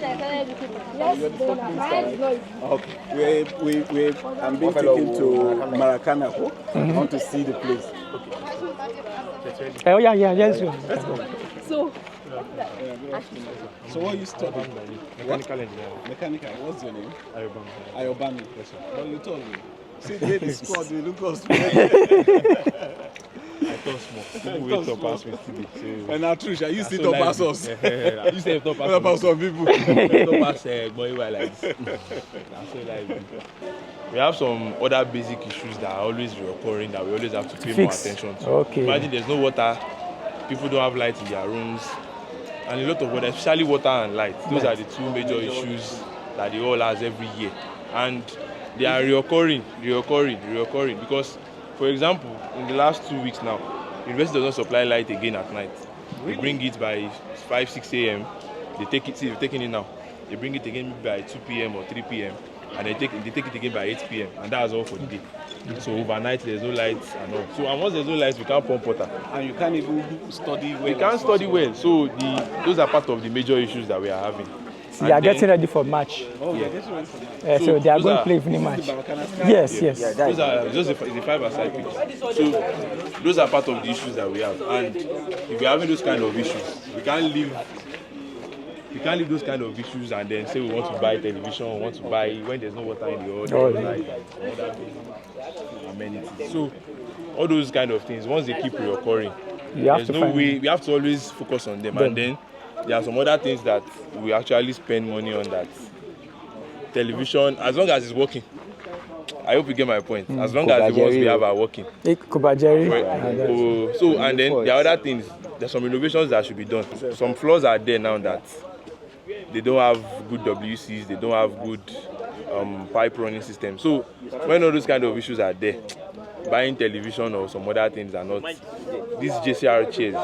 I'm being taken to Maracana. I want to see the place. Oh yeah, let's go. So what you studying? Mechanical engineering. Mechanical. What's your name? Ayobami. Yes, sir. Oh, you told me. See, the squad, they look us. I thought small. People will top pass with today. And now, Trisha, you still top pass us. You say top pass some people. Top pass Boiwa like this. We have some other basic issues that are always recurring that we always have to pay more attention to. Okay. Imagine there's no water, people don't have light in their rooms, and a lot of water, especially water and light. Those are the two major issues that the all has every year. And they are reoccurring because, for example, in the last 2 weeks now, university does not supply light again at night. They bring it by 5, 6 a.m. They take it, see, they're taking it now. They bring it again by 2 p.m. or 3 p.m. and they take it again by 8 p.m. and that's all for the day. So overnight there's no lights and all. So and once there's no lights, we can't pump water. And you can't even study well. We can't study well. So those are part of the major issues that we are having. They are getting ready for match. Oh, yeah, getting ready for match. So they are going to play evening match. Yes. Those are just the 5-a-side picks. So those are part of the issues that we have. And if we're having those kind of issues, we can't leave those kind of issues and then say we want to buy television, we want to buy when there's no water in the hall, amenities. So all those kind of things, once they keep reoccurring, there's no way, we have to always focus on them. And then there are some other things that we actually spend money on, that television, as long as it's working. I hope you get my point. As long as the ones we have are working. So and then there are other things. There's some innovations that should be done. Some flaws are there now that they don't have good WCs, they don't have good pipe running system. So when all those kind of issues are there, buying television or some other things are not. These JCR chairs,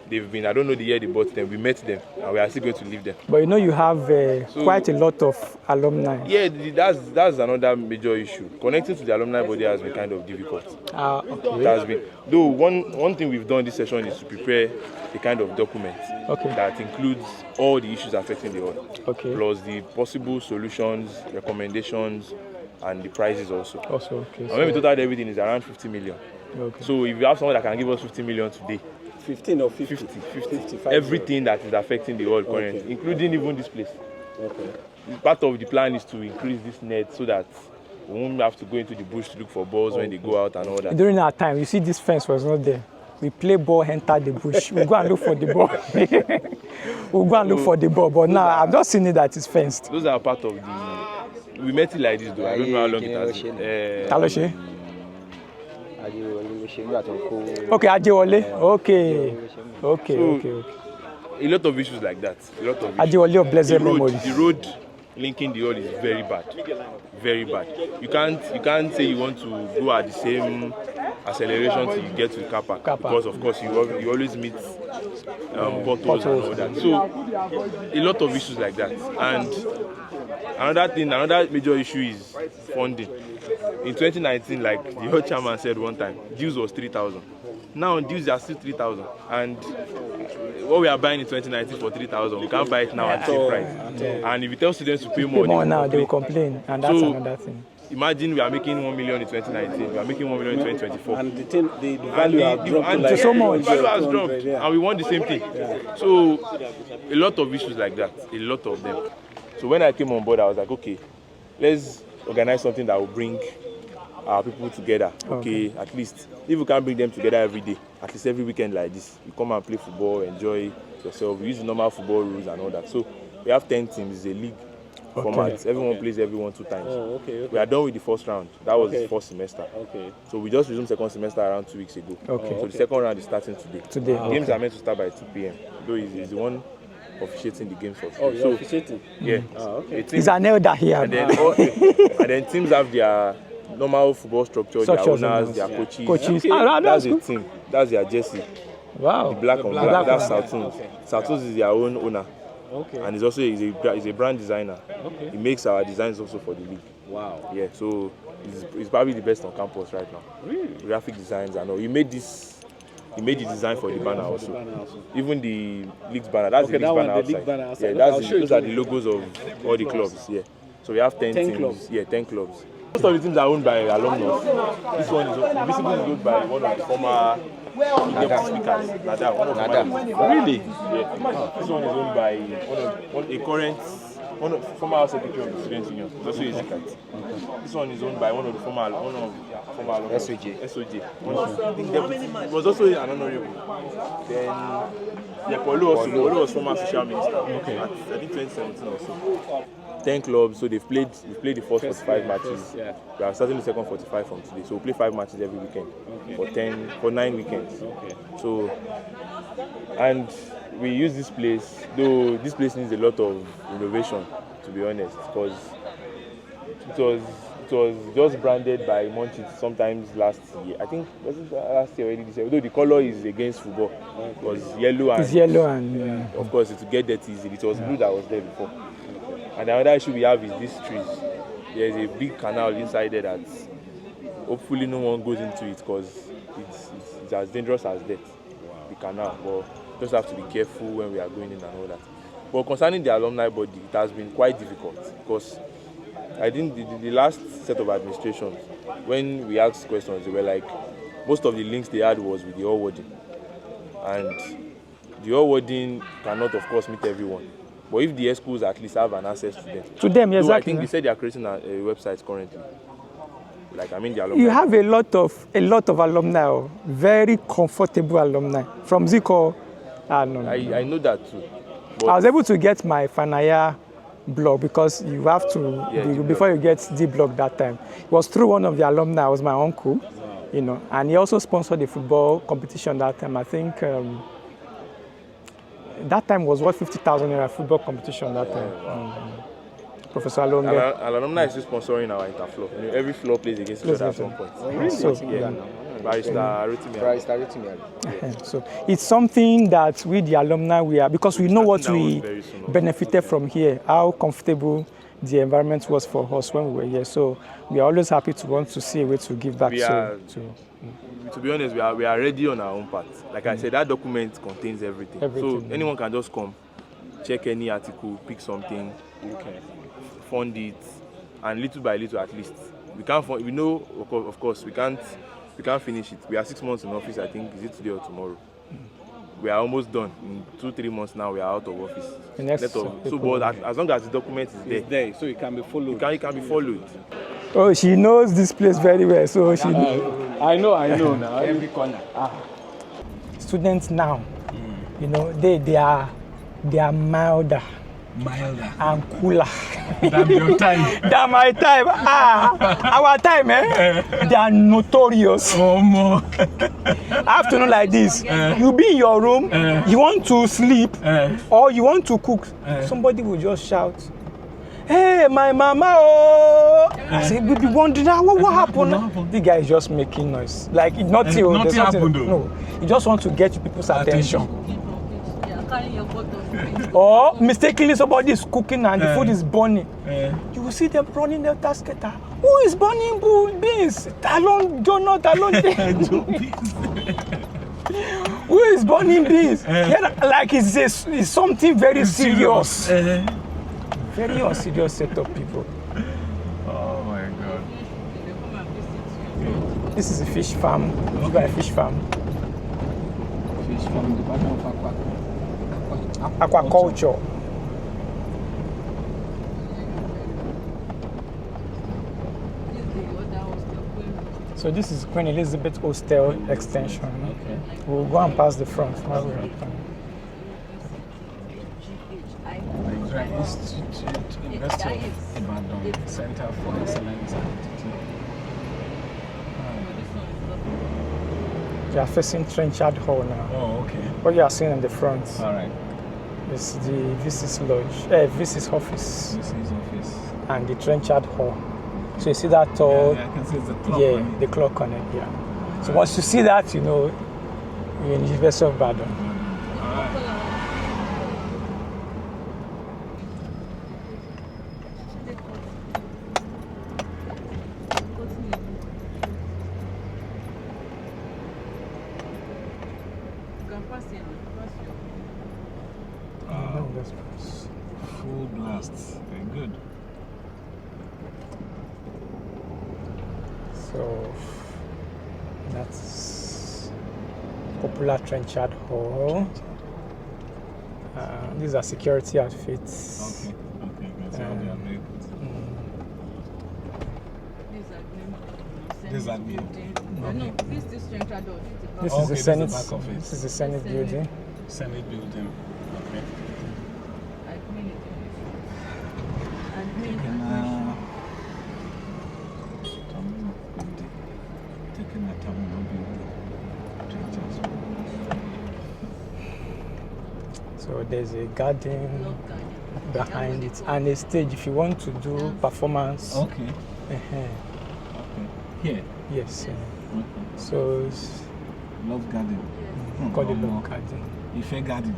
they've been, I don't know the year they bought them, we met them and we are still going to leave them. But you know you have quite a lot of alumni. Yeah, that's another major issue. Connecting to the alumni body has been kind of difficult. Okay. It has been. Though one thing we've done this session is to prepare a kind of document that includes all the issues affecting the hall, plus the possible solutions, recommendations, and the prices also. And when we totaled everything, is around 50 million. So if you have someone that can give us 50 million today, 15 or 50? 55. Everything that is affecting the hall currently, including even this place. Part of the plan is to increase this net so that we won't have to go into the bush to look for balls when they go out and all that. During our time, you see this fence was not there. We play ball, enter the bush. We go and look for the ball. But now I've just seen it that it's fenced. Those are part of the. We met it like this though. I don't know how long it has been. Okay, Ajewole. Okay. A lot of issues like that. Ajewole of blessed memories. The road linking the hall is very bad. Very bad. You can't say you want to go at the same acceleration till you get to the car park, because of course you always meet potholes and all that. So a lot of issues like that. And another major issue is funding. In 2019, like the old chairman said one time, dues was 3,000. Now dues are still 3,000, and what we are buying in 2019 for 3,000, we can't buy it now at the same price. And if you tell students to pay more now, they will complain, and that's another thing. Imagine we are making 1 million in 2019, we are making 1 million in 2024. And the value has dropped like so much. The value has dropped, and we want the same thing. So a lot of issues like that, a lot of them. So when I came on board, I was like, okay, let's organize something that will bring our people together. Okay, at least if we can't bring them together every day, at least every weekend like this, you come and play football, enjoy yourself. We use the normal football rules and all that. So we have 10 teams, it's a league format. Everyone plays everyone 2 times. We are done with the first round. That was the first semester. So we just resumed second semester around 2 weeks ago. So the second round is starting today. Games are meant to start by 2 p.m. Though it's the one officiating the games for today. You're officiating? Yeah. It's an elder here. And then teams have their normal football structure, their owners, their coaches. That's the team. That's their jersey. Wow. The black on black. That's Saltoons. Saltoons is their own owner. And he's also a brand designer. He makes our designs also for the league. Wow. Yeah. So he's probably the best on campus right now. Really? Graphic designs and all. He made this he made the design for the banner also. Even the league's banner, that's the league's banner outside. Yeah, those are the logos of all the clubs. Yeah, so we have 10 teams. Clubs. Yeah, 10 clubs. Most of the teams are owned by alumnus. This one is Visible is owned by one of the former speakers. Nada, one of the really? Yeah. This one is owned by one of former House Secretary of the Students' Union. It's also a secret. This one is owned by one of the former alumni. SOJ. I think it was also an honorable. Then Polo was former social minister. Okay. I think 2017 or so. 10 clubs, so we've played the first 45 matches. Yeah. We are starting the second 45 from today. So we play 5 matches every weekend for 9 weekends. Okay. So, and we use this place, though this place needs a lot of renovation, to be honest, because it was just branded by Munchies sometimes last year. I think was it last year already this year. Although the color is against football, it was yellow and of course it will get dirty easily. It was blue that was there before. And the other issue we have is these trees. There is a big canal inside there that hopefully no one goes into it because it's as dangerous as death. The canal, but just have to be careful when we are going in and all that. But concerning the alumni body, it has been quite difficult because I think the last set of administrations, when we asked questions, they were like, most of the links they had was with the all wording. And the all wording cannot, of course, meet everyone. But if the schools at least have an access to them. To them, exactly. I think they said they are creating a website currently. Like, I mean, the alumni. You have a lot of alumni, very comfortable alumni. From Zico, I know that too. I was able to get my Fanaya blog because you have to, before you get the blog that time. It was through one of the alumni, it was my uncle, and he also sponsored the football competition that time. I think that time was 50,000 naira football competition that time. Professor Alonge. Alumni is still sponsoring our interfloor. Every floor plays against each other at some point. Really? So, So it's something that we, the alumni, we are, because we know what we benefited from here, how comfortable the environment was for us when we were here. So we are always happy to want to see a way to give back to be honest, we are ready on our own part. Like I said, that document contains everything. So anyone can just come, check any article, pick something, fund it, and little by little at least. We can't. We know, of course, we can't finish it. We are 6 months in office. I think is it today or tomorrow. We are almost done. In 2-3 months now, we are out of office. But as long as the document is there, so it can be followed. It can be followed. Oh, she knows this place very well. So she. I know now. Every corner. Students now, they are milder and cooler than your time. Than my time. Our time, they are notorious. Afternoon like this, you be in your room, you want to sleep or you want to cook, somebody will just shout, "Hey, my mama!" Oh, I say, we be wondering what happened. The guy is just making noise, like nothing happened. No, he just want to get people's attention. Or mistakenly somebody is cooking and the food is burning. You will see them running their tasket. Who is burning beans? Talon donut, talon. Who is burning beans? Like it's something very serious. Very unserious set of people. Oh my God. This is a fish farm. You got a fish farm. Fish farm, Department of Aquaculture. So this is Queen Elizabeth Hostel extension. Okay. We'll go and pass the front. University of Ibadan Center for Excellence and You are facing Trenchard Hall now. Oh, okay. What you are seeing in the front is the VC's lodge, VC's office. VC's office. And the Trenchard Hall. So you see that tall? Yeah, I can see the clock. Yeah, the clock on it, So once you see that, you're in the University of Ibadan. Full blast. Very good. So that's popular Trenchard Hall. These are security outfits. Okay, that's how they are made. These are the No, this is Trenchard Hall. This is the Senate. This is the Senate building. Senate building. Okay. So there's a garden behind it and a stage if you want to do performance. Okay. Okay. Here. Yes. Okay. So it's Love Garden. called the Love Garden. Ife Garden.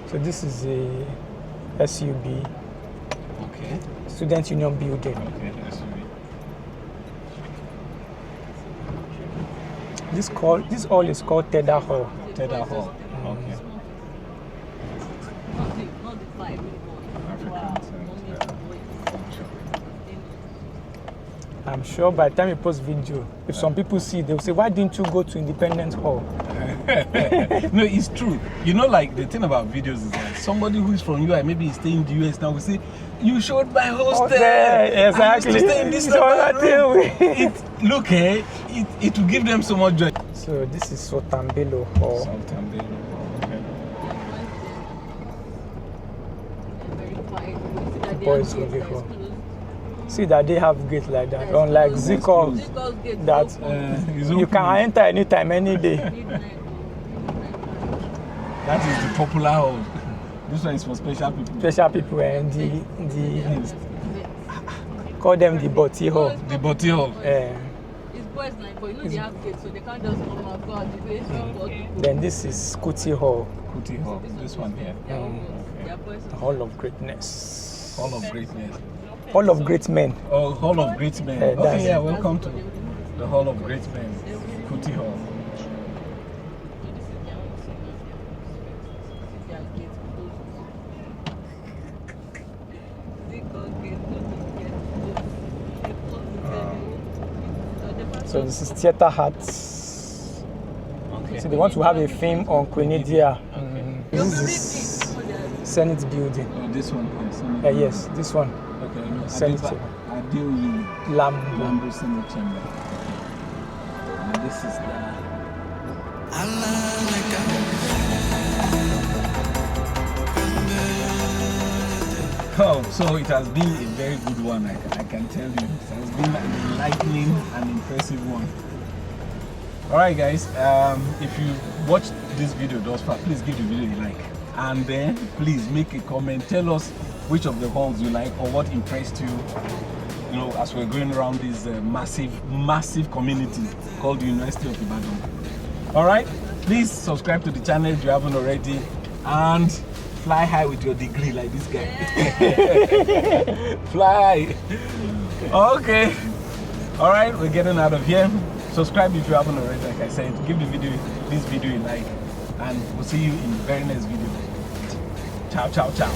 So this is the SUB. Okay. Student Union Building. Okay, SUB. This hall is called Teda Hall. Teda Hall. Okay. Not the five. I'm sure by the time you post video, if some people see, they'll say, why didn't you go to Independence Hall? No, it's true. You know, like the thing about videos is like somebody who is from UI, maybe he's staying in the US now, will say, you showed my hostel. Exactly. I used to stay in this look, it will give them so much joy. So this is Sotambelo Hall. Sotambelo, okay. Boys will be home. See that they have gates like that, unlike Zikos, that you can enter anytime, any day. That is the popular hall. This one is for special people. Special people and the call them the Boti Hall. The Boti Hall. It's boys like, but you know they have gates, so they can't just come out, go out the way. Then this is Kuti Hall. Kuti Hall. This one here. Hall of Greatness. Hall of Greatness. Hall of Great Men. Oh, Hall of Great Men. Okay, yeah, welcome to the Hall of Great Men, Kuti Hall. So this is Theatre Hats. Okay. So they want to have a film on Queen Lydia. This is Senate building. Oh, this one here. Senate yes, this one. Okay, no, Senate. I deal with Lambo Senate Chamber. And this is the. Oh, so it has been a very good one, I can tell you. It has been an enlightening and impressive one. Alright guys, if you watched this video thus far, please give the video a like. And then please make a comment. Tell us which of the halls you like or what impressed you, you know, as we're going around this massive community called the University of Ibadan. Alright, please subscribe to the channel if you haven't already. And fly high with your degree like this guy. Fly. Okay. All right, we're getting out of here. Subscribe if you haven't already, like I said. Give this video a like. And we'll see you in the very next video. Ciao, ciao, ciao.